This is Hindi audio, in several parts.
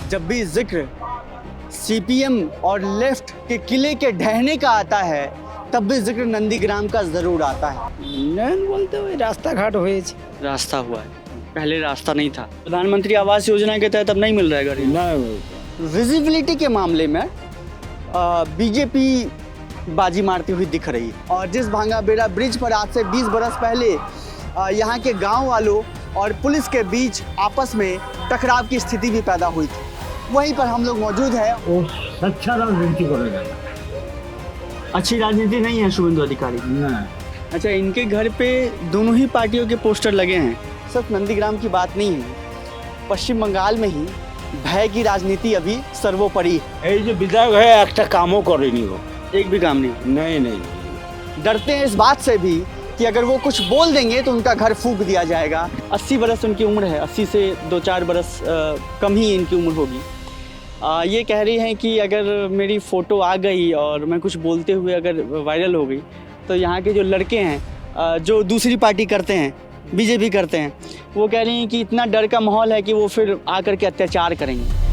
जब भी जिक्र सीपीएम और लेफ्ट के किले के ढहने का आता है तब भी जिक्र नंदीग्राम का जरूर आता है। उन्नयन बोलते हुए रास्ता घाट हुए रास्ता हुआ है, पहले रास्ता नहीं था। प्रधानमंत्री आवास योजना के तहत अब नहीं मिल रहा है घर। विजिबिलिटी के मामले में बीजेपी बाजी मारती हुई दिख रही है। और जिस भांगा बेड़ा ब्रिज पर आज से 20 बरस पहले यहाँ के गांव वालों और पुलिस के बीच आपस में टकराव की स्थिति भी पैदा हुई थी, वहीं पर हम लोग मौजूद हैं। वो अच्छा राजनीति करेगा। अच्छी राजनीति नहीं है शुभेंदु अधिकारी। अच्छा, इनके घर पे दोनों ही पार्टियों के पोस्टर लगे हैं। सिर्फ नंदीग्राम की बात नहीं है, पश्चिम बंगाल में ही भय की राजनीति अभी सर्वोपरि है। जो विधायक है একটা कामों करेनी हो, एक भी काम नहीं। नहीं डरते हैं इस बात से भी कि अगर वो कुछ बोल देंगे तो उनका घर फूंक दिया जाएगा। 80 बरस उनकी उम्र है, 80 से 2-4 बरस कम ही इनकी उम्र होगी। ये कह रही हैं कि अगर मेरी फ़ोटो आ गई और मैं कुछ बोलते हुए अगर वायरल हो गई तो यहाँ के जो लड़के हैं जो दूसरी पार्टी करते हैं, बीजेपी करते हैं, वो कह रही हैं कि इतना डर का माहौल है कि वो फिर आकर के अत्याचार करेंगे।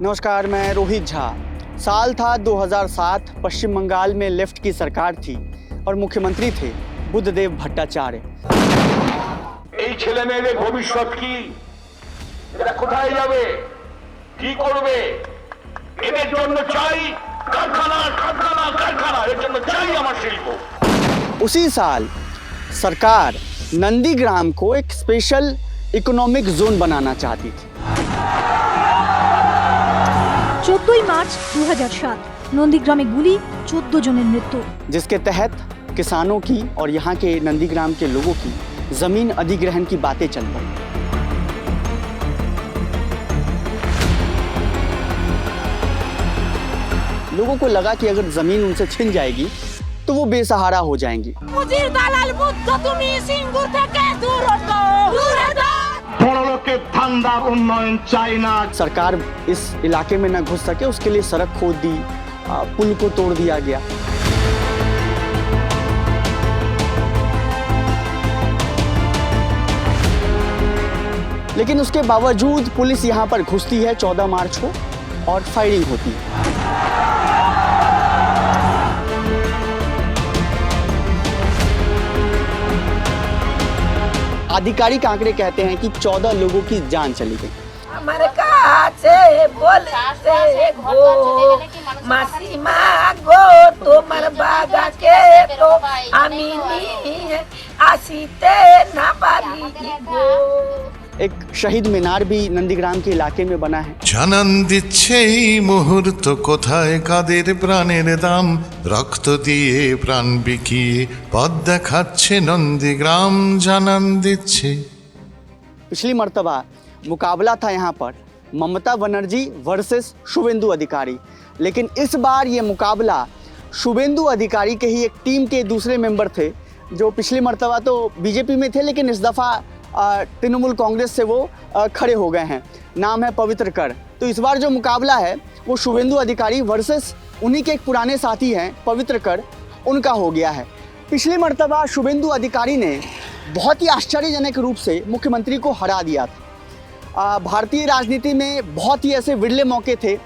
नमस्कार, मैं रोहित झा। साल था 2007, पश्चिम बंगाल में लेफ्ट की सरकार थी और मुख्यमंत्री थे बुद्धदेव भट्टाचार्य। এই ছেলে মেয়েদের ভবিষ্যৎ কি, এরা কোথায় যাবে, কি করবে, এদের জন্য চাই কারখানা কারখানা কারখানা, এর জন্য চাই আমার শিল্প। उसी साल सरकार नंदीग्राम को एक स्पेशल इकोनॉमिक जोन बनाना चाहती थी। 14 मार्च 2007 नंदीग्रामे गुली, 14 जনের मृत्यु, जिसके तहत किसानों की और यहाँ के नंदीग्राम के लोगों की जमीन अधिग्रहण की बातें चल पड़ी। लोगों को लगा कि अगर जमीन उनसे छिन जाएगी तो वो बेसहारा हो जाएंगी। मुजीर दालाल बुद्ध तुमी सिंगुर থেকে দূর হটো, দূর হটো। বড়লোকের ধান্দার উন্নয়ন চাই না। सरकार इस इलाके में न घुस सके उसके लिए सड़क खोद दी, पुल को तोड़ दिया गया। लेकिन उसके बावजूद पुलिस यहाँ पर घुसती है 14 मार्च को और फायरिंग होती है। आधिकारिक आंकड़े कहते हैं कि 14 लोगों की जान चली गई। আমার কাছে বলতে গো মাসিমা গো তোমার বাগাকে তো আমি নিয়ে আসিতে না পারি গো। एक शहीद मीनार भी नंदीग्राम के इलाके में बना है। জানান দিচ্ছে এই মুহূর্ত কোথায় কাদের প্রাণের দাম, রক্ত দিয়ে প্রাণ বিকিয়ে পথ দেখাচ্ছে নন্দীগ্রাম জানান দিচ্ছে। पिछली मर्तबा मुकाबला था यहाँ पर ममता बनर्जी वर्सेस शुभेंदु अधिकारी, लेकिन इस बार ये मुकाबला शुभेंदु अधिकारी के ही एक टीम के दूसरे मेंबर थे जो पिछली मर्तबा तो बीजेपी में थे लेकिन इस दफ़ा तृणमूल कांग्रेस से वो खड़े हो गए हैं। नाम है पवित्र कर। तो इस बार जो मुकाबला है वो शुभेंदु अधिकारी वर्सेस उन्हीं के एक पुराने साथी हैं पवित्र कर, उनका हो गया है। पिछली मर्तबा शुभेंदु अधिकारी ने बहुत ही आश्चर्यजनक रूप से मुख्यमंत्री को हरा दिया था। भारतीय राजनीति में बहुत ही ऐसे विरले मौके थे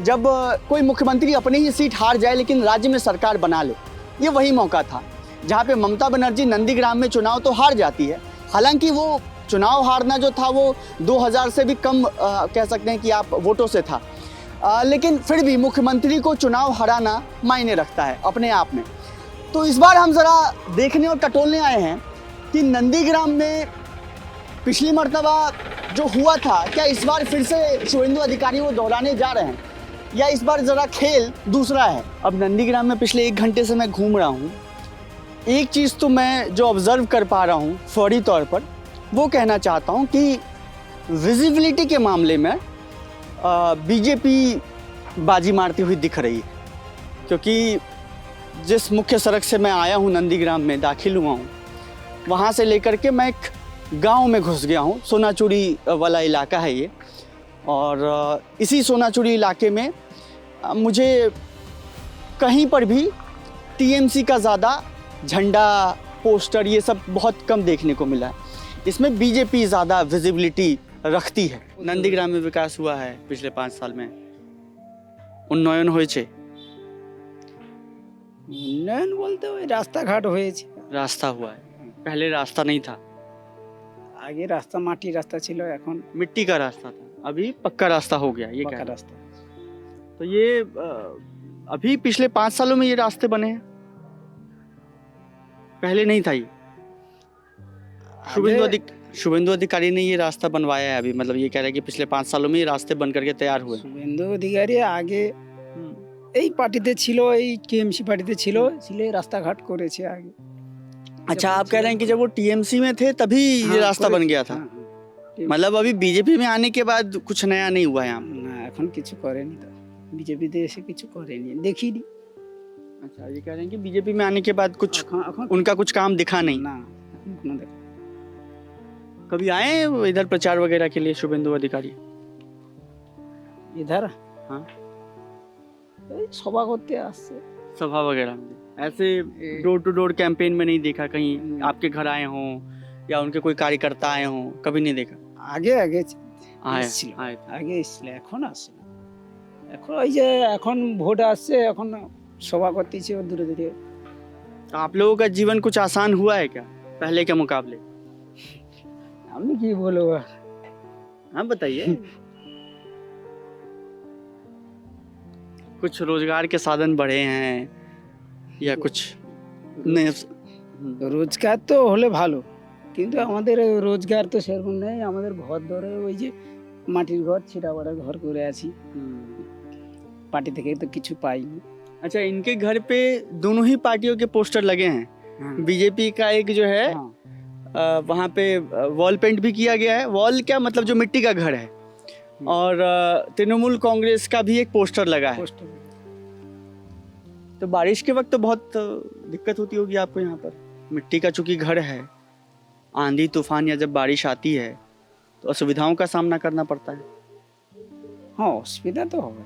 जब कोई मुख्यमंत्री अपनी ही सीट हार जाए लेकिन राज्य में सरकार बना ले। ये वही मौका था जहाँ पे ममता बनर्जी नंदीग्राम में चुनाव तो हार जाती है, हालांकि वो चुनाव हारना जो था वो 2000 से भी कम कह सकते हैं कि आप वोटों से था, लेकिन फिर भी मुख्यमंत्री को चुनाव हराना मायने रखता है अपने आप में। तो इस बार हम ज़रा देखने और टटोलने आए हैं कि नंदीग्राम में पिछली मर्तबा जो हुआ था क्या इस बार फिर से शुभेंदु अधिकारी वो दोहराने जा रहे हैं या इस बार ज़रा खेल दूसरा है। अब नंदीग्राम में पिछले 1 घंटे से मैं घूम रहा हूँ, एक चीज़ तो मैं जो ऑब्ज़र्व कर पा रहा हूँ फौरी तौर पर वो कहना चाहता हूँ कि विजिबिलिटी के मामले में बीजेपी बाजी मारती हुई दिख रही है, क्योंकि जिस मुख्य सड़क से मैं आया हूँ नंदीग्राम में दाखिल हुआ हूँ वहाँ से लेकर के मैं एक गांव में घुस गया हूँ। सोनाचूड़ी वाला इलाका है ये, और इसी सोनाचूड़ी इलाके में मुझे कहीं पर भी टीएमसी का ज़्यादा झंडा पोस्टर ये सब बहुत कम देखने को मिला है। इसमें बीजेपी ज़्यादा विजिबिलिटी रखती है। नंदीग्राम में विकास हुआ है पिछले 5 साल में, उन्नयन হয়েছে। উন্নয়ন বলতে ওই রাস্তাঘাট হয়েছে। रास्ता हुआ है, पहले रास्ता नहीं था, আগে রাস্তা মাটির রাস্তা ছিল, এখন मिट्टी का रास्ता था, अभी पक्का रास्ता हो गया। ये পাকা क्या রাস্তা। तो ये अभी पिछले 5 सालों में ये रास्ते बने हैं, पहले नहीं था ये। शुभेंदु अधिकारी ने ये रास्ता बनवाया है अभी, मतलब ये कह रहे हैं कि पिछले 5 सालों में ये रास्ते बन करके तैयार हुए। শুভেন্দু অধিকারী আগে এই পার্টিতে ছিল, এই টিএমসি পার্টিতে ছিল, রাস্তাঘাট করেছে আগে। अच्छा, आप कह रहे हैं कि जब वो टीएमसी में थे तभी ये रास्ता बन गया था, मतलब अभी बीजेपी में आने के बाद कुछ नया नहीं हुआ है यहाँ पे? না এখন কিছু করেনি, তো বিজেপিতে এসে কিছু করেনি, দেখিনি। अच्छा, ये कह रहे हैं कि बीजेपी में आने के बाद कुछ এখন उनका कुछ काम दिखा नहीं। না এখন কোনো দেখা। कभी आए हैं वो इधर प्रचार वगैरह के लिए शुभेंदु अधिकारी? इधर हाँ, এই সভা করতে আসছে। सभा वगैरह में ऐसे डोर टू डोर कैंपेन में नहीं देखा कहीं आपके घर आए हों या उनके कोई कार्यकर्ता आए हों? कभी नहीं देखा। আগে আগে आए এসেছিল, आए আগে এসেছিল, এখন আসছে না। এখন ওই যে এখন ভোট আসছে, এখন সভা করতেছে দূরে দূরে। तो आप लोगों का जीवन कुछ आसान हुआ है क्या पहले के मुकाबले? আমি কি বলবো, हाँ बताइए। कुछ रोजगार के साधन बढ़े हैं या कुछ नहीं? রোজগার তো হলে ভালো, কিন্তু আমাদের রোজগার তো সেরকম নেই। আমাদের ঘর ধরে ওই যে মাটির ঘর, ছিটাবাড়া ঘর করে আছি, পার্টি থেকে তো কিছু পাইনি। अच्छा, इनके घर पे दोनों ही पार्टियों के पोस्टर लगे हैं। बीजेपी का एक जो है हाँ, वहाँ पे वॉल पेंट भी किया गया है। वॉल क्या मतलब जो मिट्टी का घर है, और तृणमूल कांग्रेस का भी एक पोस्टर लगा है। পোস্টার। तो बारिश के वक्त तो बहुत दिक्कत होती होगी आपको यहाँ पर, मिट्टी का चूंकि घर है, आंधी तूफान या जब बारिश आती है तो असुविधाओं का सामना करना पड़ता है। हाँ, অসুবিধা তো হবে।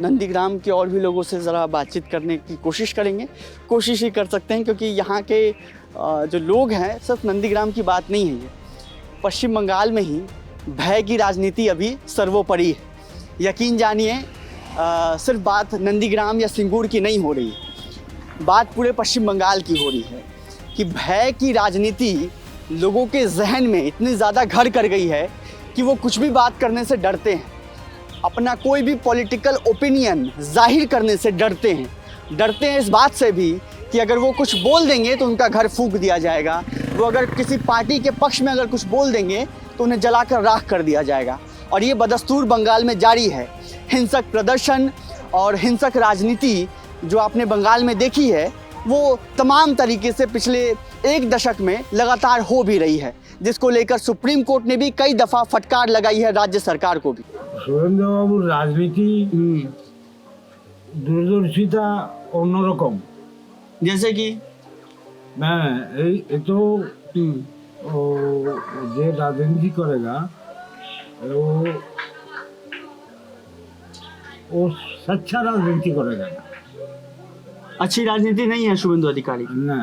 नंदीग्राम के और भी लोगों से ज़रा बातचीत करने की कोशिश करेंगे, कोशिश ही कर सकते हैं, क्योंकि यहाँ के जो लोग हैं, सिर्फ नंदीग्राम की बात नहीं है ये, पश्चिम बंगाल में ही भय की राजनीति अभी सर्वोपरि है। यकीन जानिए, सिर्फ बात नंदीग्राम या सिंगूर की नहीं हो रही है, बात पूरे पश्चिम बंगाल की हो रही है कि भय की राजनीति लोगों के जहन में इतनी ज़्यादा घर कर गई है कि वो कुछ भी बात करने से डरते हैं, अपना कोई भी पॉलिटिकल ओपिनियन जाहिर करने से डरते हैं इस बात से भी कि अगर वो कुछ बोल देंगे तो उनका घर फूंक दिया जाएगा, वो अगर किसी पार्टी के पक्ष में अगर कुछ बोल देंगे तो उन्हें जलाकर राख कर दिया जाएगा। और ये बदस्तूर बंगाल में जारी है। हिंसक प्रदर्शन और हिंसक राजनीति जो आपने बंगाल में देखी है, वो तमाम तरीके से पिछले 1 दशक में लगातार हो भी रही है, जिसको लेकर सुप्रीम कोर्ट ने भी कई दफ़ा फटकार लगाई है राज्य सरकार को भी। সুরেন্দ্রবাবুর রাজনীতি দূরদর্শিতা অন্যরকম। जैसे कि হ্যাঁ, এই এ তো ও যে রাজনীতি করেগা ও ও সচ্চা রাজনীতি করেগা अच्छी राजनीति नहीं है शुभेंदु अधिकारी। না।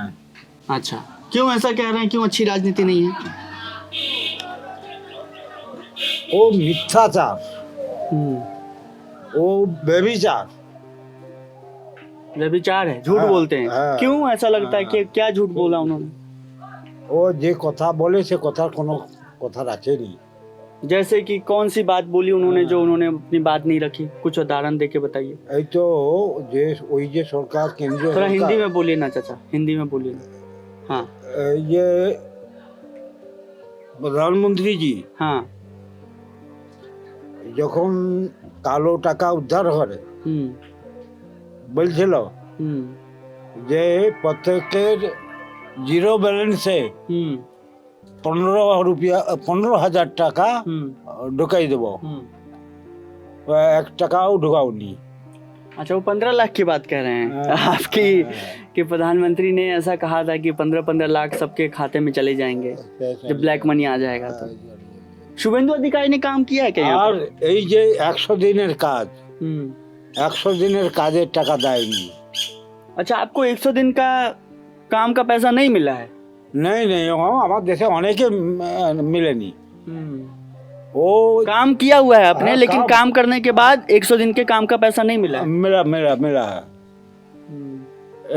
अच्छा, क्यों ऐसा कह रहे हैं, क्यों अच्छी राजनीति नहीं है? ও মিথ্যাচার, ও ব্যভিচার। व्यभिचार है, झूठ हाँ, बोलते हैं। हाँ, क्यों ऐसा लगता है कि क्या झूठ बोला उन्होंने? ও যে কথা বলে সে কথার কোনো কথা রাখেনি। जैसे कि कौन सी बात बोली उन्होंने जो उन्होंने अपनी बात नहीं रखी? कुछ उदाहरण देके बताइए। এই তো যে ওই যে সরকার, কেন্দ্রীয় थोड़ा हिंदी সরকার, में बोलिए ना चाचा, हिंदी में बोलिए ना। हाँ এই যে প্রধানমন্ত্রীজি हाँ। যখন কালো টাকা উদ্ধার করে हम्म বলছিল हम्म যে প্রত্যেকের জিরো ব্যালেন্সে 15,000 টাকা ঢুকাই দেবো, 1 টাকাও ঢুকাওনি। अच्छा, वो 15 लाख की बात कह रहे हैं आपकी, कि प्रधानमंत्री ने ऐसा कहा था कि 15-15 लाख सबके खाते में चले जाएंगे जब ब्लैक मनी आ जाएगा। तो शुभेंदु अधिकारी ने काम किया है क्या यहाँ আর पर? এই যে 100 দিনের কাজ, हम्म। 100 দিনের কাজের টাকা দেয়নি। अच्छा, आपको 100 दिन का काम का पैसा नहीं मिला है? नहीं नहीं আমার দেশে অনেকে মিলেনি वो काम किया हुआ है आपने, हाँ, लेकिन काम- काम करने के बाद 100 दिन के काम का पैसा नहीं मिला है। মেলা মেলা মেলা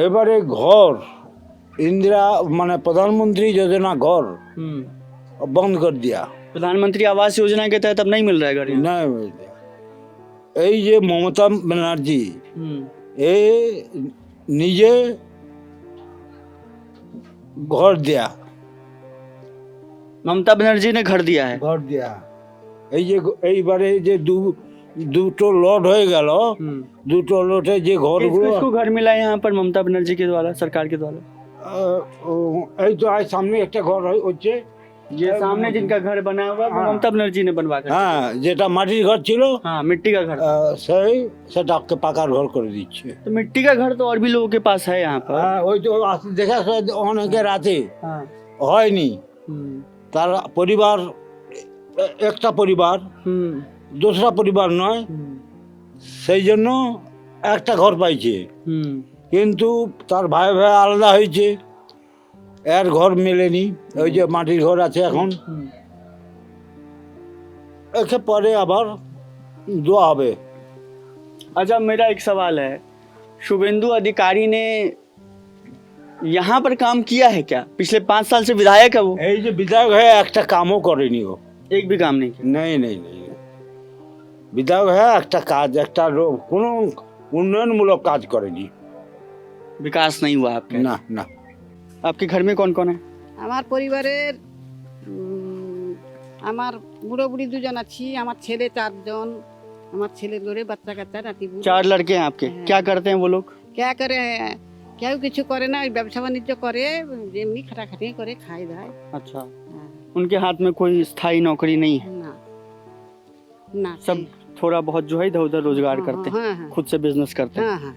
এবারে ঘর इंदिरा মানে প্রধানমন্ত্রী যোজনা ঘর বন্ধ कर दिया प्रधानमंत्री आवास योजना के तहत अब नहीं मिल रहा है घर यहाँ। না এই যে মমতা ব্যানার্জি এ নিজে ঘর দেয়া ममता बनर्जी ने घर दिया है। ঘর দেয়া এই যে এইবারে যে দুটো লট হয়ে গেল দুটো লটে যে ঘরগুলো किसको घर मिला है यहाँ पर ममता बनर्जी के द्वारा, सरकार के द्वारा? এই তো আজ সামনে একটা ঘর হচ্ছে ये सामने जिनका घर बना हुआ है वो हाँ। ममता बनर्जी ने बनवा कर। হ্যাঁ যেটা মাটির ঘর ছিল हाँ, मिट्टी का घर। সেই সেটাকে পাকার ঘর করে দিচ্ছে तो मिट्टी का घर तो और भी लोगों के पास है यहाँ पर। হ্যাঁ ওই তো দেখা অনেকের আছে हाँ। হয়নি তার পরিবার একটা পরিবার দোসরা পরিবার নয় সেই জন্য একটা ঘর পাইছে কিন্তু তার ভাই ভাই আলাদা হয়েছে এর ঘর মেলেনি ওই যে মাটির ঘর আছে এখন একে পরে আবার দোয়া হবে अच्छा, मेरा एक सवाल है, शुभेंदु अधिकारी ने यहाँ पर काम किया है क्या? पिछले 5 साल से विधायक है वो, এই যে বিধায়ক হয়ে একটা কামও করেনি ও एक भी काम नहीं किया। নেই নেই নেই বিধায়ক হয়ে একটা কাজ একটা কোনো উন্নয়নমূলক কাজ করেনি विकास नहीं हुआ आपके। না না आपके घर में कौन कौन है? আমার পরিবারের আমার বুড়ো বুড়ি দুজন আছি, আমার ছেলে 4 জন, আমার ছেলের ঘরে বাচ্চা কাচ্চা নাতি বুড়ো। 4 लड़के हैं आपके। हाँ। क्या करते हैं वो लोग? কে করে কেউ কিছু করে না, ওই ব্যবসা বাণিজ্য করে, যেমনি খাটাখাটি করে খাই দায়। अच्छा, হ্যাঁ, उनके हाथ में कोई स्थायी नौकरी नहीं है, না না सब थोड़ा बहुत जो है इधर उधर रोजगार हाँ, करते हैं, हाँ, हाँ। खुद से बिजनेस करते हैं। হ্যাঁ হ্যাঁ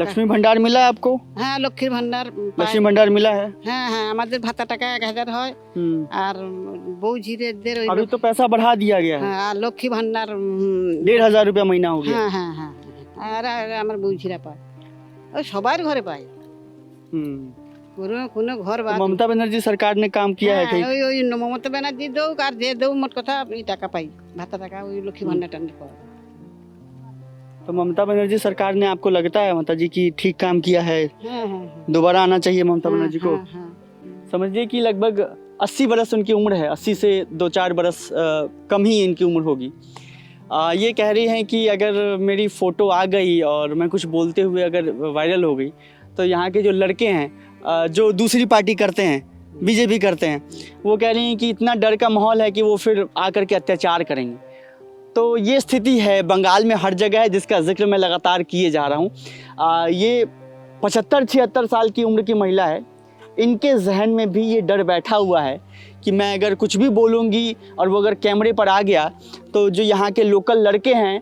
लक्ष्मी भंडार मिला है आपको? হ্যাঁ লক্ষ্মীর ভান্ডার পাই। लक्ष्मी भंडार मिला है? হ্যাঁ হ্যাঁ আমাদের ভাতা টাকা 1000 হয় আর বউ ঝিরেদের ওই अभी तो पैसा बढ़ा दिया गया है, হ্যাঁ আর লক্ষ্মী ভান্ডার 1500 रुपया महीना हो गया। হ্যাঁ হ্যাঁ হ্যাঁ আর আমার বউ ঝিরা পায়, ওই সবার ঘরে পায়, কোনো কোনো ঘর तो বাদ ममता बनर्जी सरकार ने काम किया है হ্যাঁ, ठीक? ওই ওই মমতা ব্যানার্জি দৌক আর যে দৌ মোট কথা এই টাকা পাই, ভাতা টাকা ওই লক্ষ্মী ভান্ডার টান্ডার পাওয়া। तो ममता बनर्जी सरकार ने आपको लगता है माता जी की ठीक काम किया है? হ্যাঁ হ্যাঁ दोबारा आना चाहिए ममता बनर्जी को? হ্যাঁ হ্যাঁ समझिए कि लगभग 80 बरस उनकी उम्र है, 80 से 2-4 बरस कम ही इनकी उम्र होगी। ये कह रही हैं कि अगर मेरी फ़ोटो आ गई और मैं कुछ बोलते हुए अगर वायरल हो गई तो यहाँ के जो लड़के हैं जो दूसरी पार्टी करते हैं, बीजेपी करते हैं, वो कह रही हैं कि इतना डर का माहौल है कि वो फिर आकर के अत्याचार करेंगे। तो ये स्थिति है बंगाल में हर जगह है, जिसका जिक्र मैं लगातार किए जा रहा हूँ। ये 75-76 साल की उम्र की महिला है, इनके जहन में भी ये डर बैठा हुआ है कि मैं अगर कुछ भी बोलूँगी और वो अगर कैमरे पर आ गया तो जो यहाँ के लोकल लड़के हैं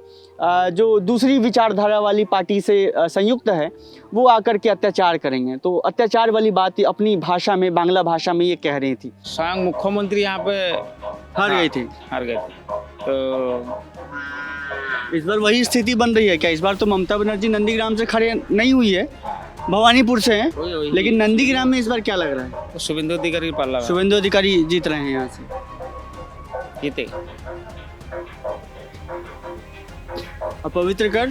जो दूसरी विचारधारा वाली पार्टी से संयुक्त है वो आकर के अत्याचार करेंगे। तो अत्याचार वाली बात अपनी भाषा में, बांग्ला भाषा में ये कह रही थी। स्वयं मुख्यमंत्री यहाँ पे हार गई थी, हार गए थे, तो इस बार वही स्थिति बन रही है क्या? इस बार तो ममता बनर्जी नंदीग्राम से खड़े नहीं हुई है, भवानीपुर से हैं, वही लेकिन नंदीग्राम में इस बार क्या लग रहा है? शुभेंदु अधिकारी पाला शुभेंदु अधिकारी जीत रहे हैं यहाँ से। जीते। और पवित्र कर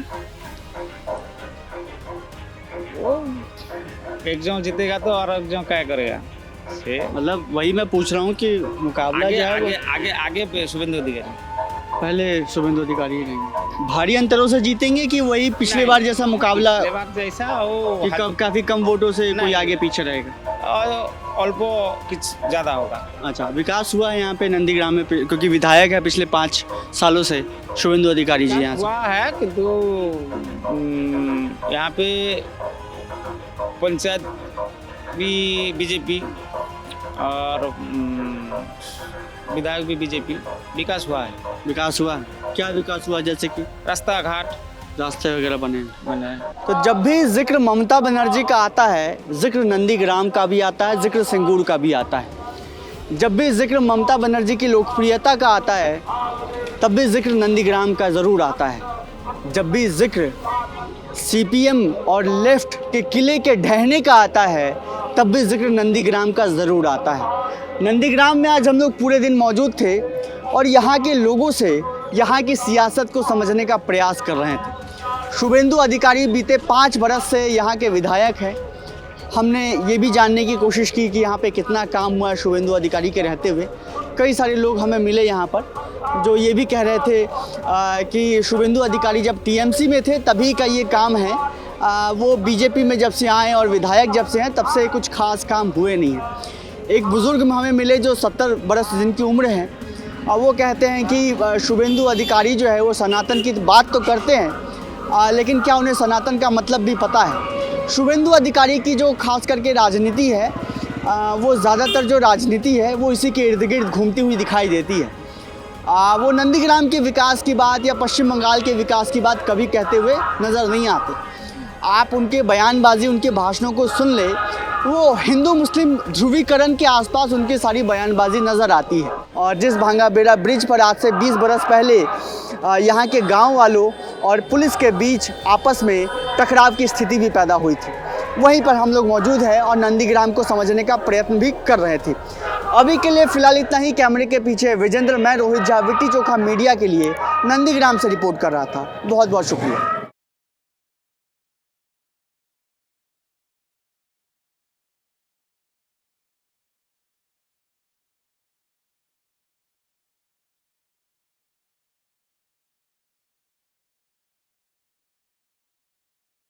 एक जन जीतेगा तो और एक जन क्या करेगा से मतलब वही मैं पूछ रहा हूँ कि मुकाबला आगे जो है आगे वो आगे आगे पे शुभेंदु अधिकारी पहले शुभेंदु अधिकारी ही रहेंगे। भारी अंतरों से जीतेंगे कि वही पिछले बार जैसा मुकाबला पिछले बार जैसा वो कि काफी कम वोटों से कोई नहीं। आगे पीछे रहेगा? और अल्प कुछ ज्यादा होगा। अच्छा, विकास हुआ है यहाँ पे नंदीग्राम में क्योंकि विधायक है पिछले 5 सालों से शुभेंदु अधिकारी जी यहाँ से। हुआ है किंतु यहाँ पे पंचायत भी बीजेपी और विधायक भी बीजेपी। विकास हुआ है। विकास हुआ, क्या विकास हुआ? जैसे कि रास्ता घाट रास्ते वगैरह बने हैं। तो जब भी जिक्र ममता बनर्जी का आता है, जिक्र नंदीग्राम का भी आता है, जिक्र सिंगूर का भी आता है। जब भी जिक्र ममता बनर्जी की लोकप्रियता का आता है तब भी जिक्र नंदीग्राम का ज़रूर आता है। जब भी जिक्र सीपीएम और लेफ्ट के किले के ढहने का आता है तब भी जिक्र नंदीग्राम का ज़रूर आता है। नंदीग्राम में आज हम लोग पूरे दिन मौजूद थे और यहाँ के लोगों से यहाँ की सियासत को समझने का प्रयास कर रहे थे। शुभेंदु अधिकारी बीते 5 बरस से यहाँ के विधायक हैं। हमने ये भी जानने की कोशिश की कि यहाँ पे कितना काम हुआ है शुभेंदु अधिकारी के रहते हुए। कई सारे लोग हमें मिले यहाँ पर जो ये भी कह रहे थे कि शुभेंदु अधिकारी जब टीएमसी में थे तभी का ये काम है, वो बीजेपी में जब से आए और विधायक जब से हैं तब से कुछ खास काम हुए नहीं हैं। एक बुज़ुर्ग हमें मिले जो 70 बरस जिनकी उम्र है और वो कहते हैं कि शुभेंदु अधिकारी जो है वो सनातन की बात तो करते हैं लेकिन क्या उन्हें सनातन का मतलब भी पता है। शुभेंदु अधिकारी की जो खास करके राजनीति है वो ज़्यादातर जो राजनीति है वो इसी के इर्द गिर्द घूमती हुई दिखाई देती है। वो नंदीग्राम के विकास की बात या पश्चिम बंगाल के विकास की बात कभी कहते हुए नज़र नहीं आते। आप उनके बयानबाजी, उनके भाषणों को सुन ले, वो हिंदू मुस्लिम ध्रुवीकरण के आसपास उनकी सारी बयानबाजी नज़र आती है। और जिस भांगाबेड़ा ब्रिज पर आज से 20 बरस पहले यहाँ के गांव वालों और पुलिस के बीच आपस में टकराव की स्थिति भी पैदा हुई थी, वहीं पर हम लोग मौजूद हैं और नंदीग्राम को समझने का प्रयत्न भी कर रहे थे। अभी के लिए फ़िलहाल इतना ही। कैमरे के पीछे विजेंद्र, मैं रोहित झा, विट्टी चोखा मीडिया के लिए नंदीग्राम से रिपोर्ट कर रहा था। बहुत बहुत शुक्रिया।